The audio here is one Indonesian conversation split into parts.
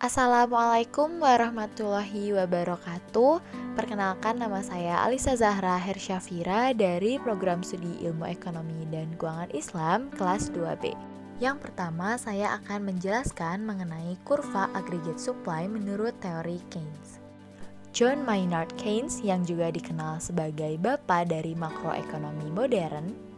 Assalamualaikum warahmatullahi wabarakatuh. Perkenalkan, nama saya Alisa Zahra Hersyafira dari Program Studi Ilmu Ekonomi dan Keuangan Islam kelas 2B. Yang pertama, saya akan menjelaskan mengenai kurva aggregate supply menurut teori Keynes. John Maynard Keynes, yang juga dikenal sebagai bapak dari makroekonomi modern,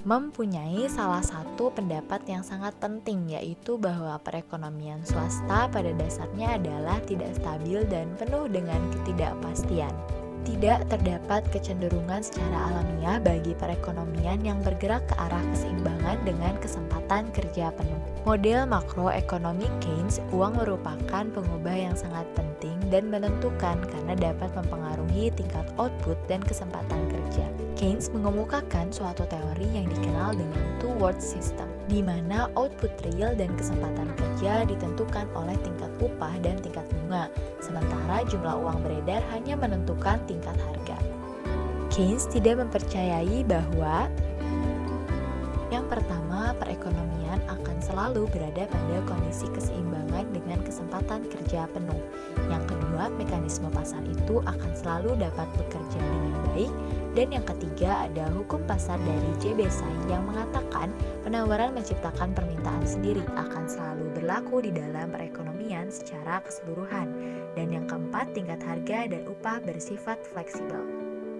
mempunyai salah satu pendapat yang sangat penting, yaitu bahwa perekonomian swasta pada dasarnya adalah tidak stabil dan penuh dengan ketidakpastian. Tidak terdapat kecenderungan secara alamiah bagi perekonomian yang bergerak ke arah keseimbangan dengan kesempatan kerja penuh. Model makroekonomi Keynes, uang merupakan pengubah yang sangat penting dan menentukan karena dapat mempengaruhi tingkat output dan kesempatan kerja. Keynes mengemukakan suatu teori yang dikenal dengan two-word system, di mana output real dan kesempatan kerja ditentukan oleh tingkat upah dan tingkat bunga, sementara jumlah uang beredar hanya menentukan tingkat harga. Keynes tidak mempercayai bahwa yang pertama, perekonomian akan selalu berada pada kondisi keseimbangan dengan kesempatan kerja penuh. Yang kedua, mekanisme pasar itu akan selalu dapat bekerja dengan baik. Dan yang ketiga, ada hukum pasar dari J. Besai yang mengatakan penawaran menciptakan permintaan sendiri akan selalu berlaku di dalam perekonomian secara keseluruhan. Dan yang keempat, tingkat harga dan upah bersifat fleksibel.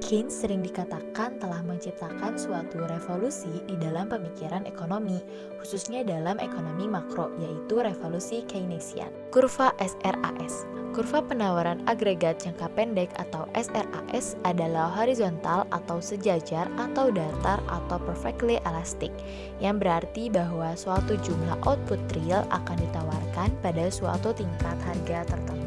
Keynes sering dikatakan telah menciptakan suatu revolusi di dalam pemikiran ekonomi, khususnya dalam ekonomi makro, yaitu revolusi Keynesian. Kurva SRAS. Kurva penawaran agregat jangka pendek atau SRAS adalah horizontal atau sejajar atau datar atau perfectly elastic, yang berarti bahwa suatu jumlah output real akan ditawarkan pada suatu tingkat harga tertentu.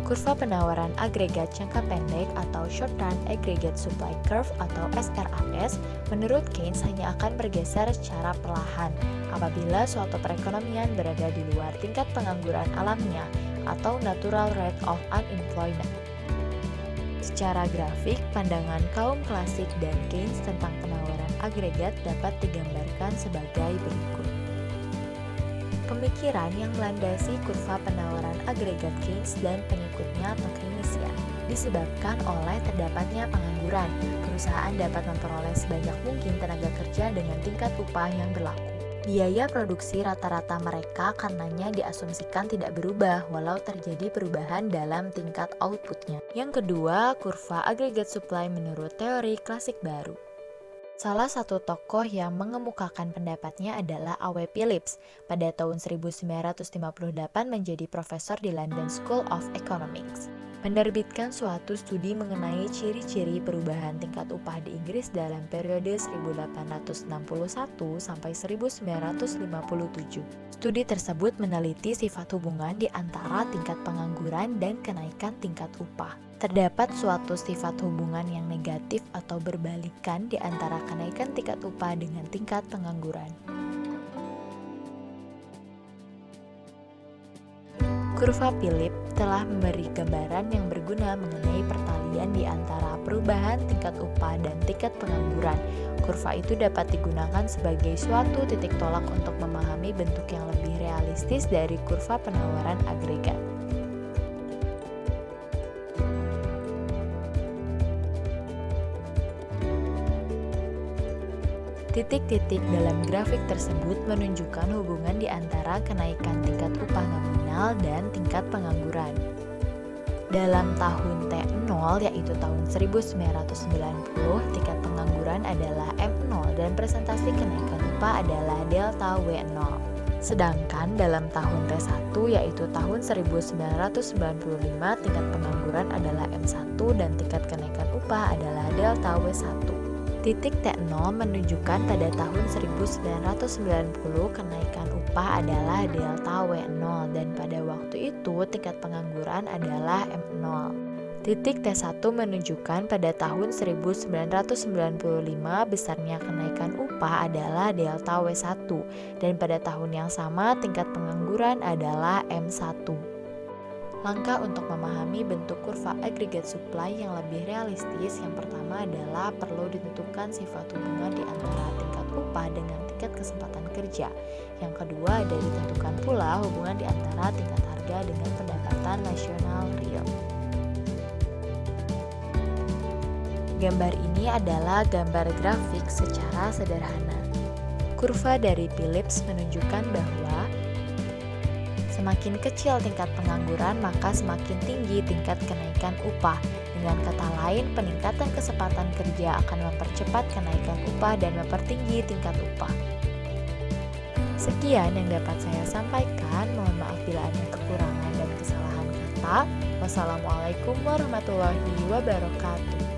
Kurva penawaran agregat jangka pendek atau Short Run Aggregate Supply Curve atau SRAS menurut Keynes hanya akan bergeser secara perlahan apabila suatu perekonomian berada di luar tingkat pengangguran alamiah atau natural rate of unemployment. Secara grafik, pandangan kaum klasik dan Keynes tentang penawaran agregat dapat digambarkan sebagai berikut. Pemikiran yang melandasi kurva penawaran agregat Keynes dan pengikutnya atau Keynesian disebabkan oleh terdapatnya pengangguran. Perusahaan dapat memperoleh sebanyak mungkin tenaga kerja dengan tingkat upah yang berlaku. Biaya produksi rata-rata mereka karenanya diasumsikan tidak berubah walau terjadi perubahan dalam tingkat outputnya. Yang kedua, kurva agregat supply menurut teori klasik baru. Salah satu tokoh yang mengemukakan pendapatnya adalah A.W. Phillips. Pada tahun 1958 menjadi profesor di London School of Economics. Menerbitkan suatu studi mengenai ciri-ciri perubahan tingkat upah di Inggris dalam periode 1861 sampai 1957. Studi tersebut meneliti sifat hubungan di antara tingkat pengangguran dan kenaikan tingkat upah. Terdapat suatu sifat hubungan yang negatif atau berbalikan di antara kenaikan tingkat upah dengan tingkat pengangguran. Kurva Phillips telah memberi gambaran yang berguna mengenai pertalian di antara perubahan tingkat upah dan tingkat pengangguran. Kurva itu dapat digunakan sebagai suatu titik tolak untuk memahami bentuk yang lebih realistis dari kurva penawaran agregat. Titik-titik dalam grafik tersebut menunjukkan hubungan di antara kenaikan tingkat upah nominal dan tingkat pengangguran. Dalam tahun T0 yaitu tahun 1990, tingkat pengangguran adalah M0 dan presentasi kenaikan upah adalah delta W0. Sedangkan dalam tahun T1 yaitu tahun 1995, tingkat pengangguran adalah M1 dan tingkat kenaikan upah adalah delta W1. Titik T0 menunjukkan pada tahun 1990 kenaikan upah adalah delta W0 dan pada waktu itu tingkat pengangguran adalah M0. Titik T1 menunjukkan pada tahun 1995 besarnya kenaikan upah adalah delta W1 dan pada tahun yang sama tingkat pengangguran adalah M1. Langkah untuk memahami bentuk kurva aggregate supply yang lebih realistis, yang pertama adalah perlu ditentukan sifat hubungan di antara tingkat upah dengan tingkat kesempatan kerja. Yang kedua, ada ditentukan pula hubungan di antara tingkat harga dengan pendapatan nasional real. Gambar ini adalah gambar grafik secara sederhana. Kurva dari Phillips menunjukkan bahwa semakin kecil tingkat pengangguran, maka semakin tinggi tingkat kenaikan upah. Dengan kata lain, peningkatan kesempatan kerja akan mempercepat kenaikan upah dan mempertinggi tingkat upah. Sekian yang dapat saya sampaikan. Mohon maaf bila ada kekurangan dan kesalahan kata. Wassalamualaikum warahmatullahi wabarakatuh.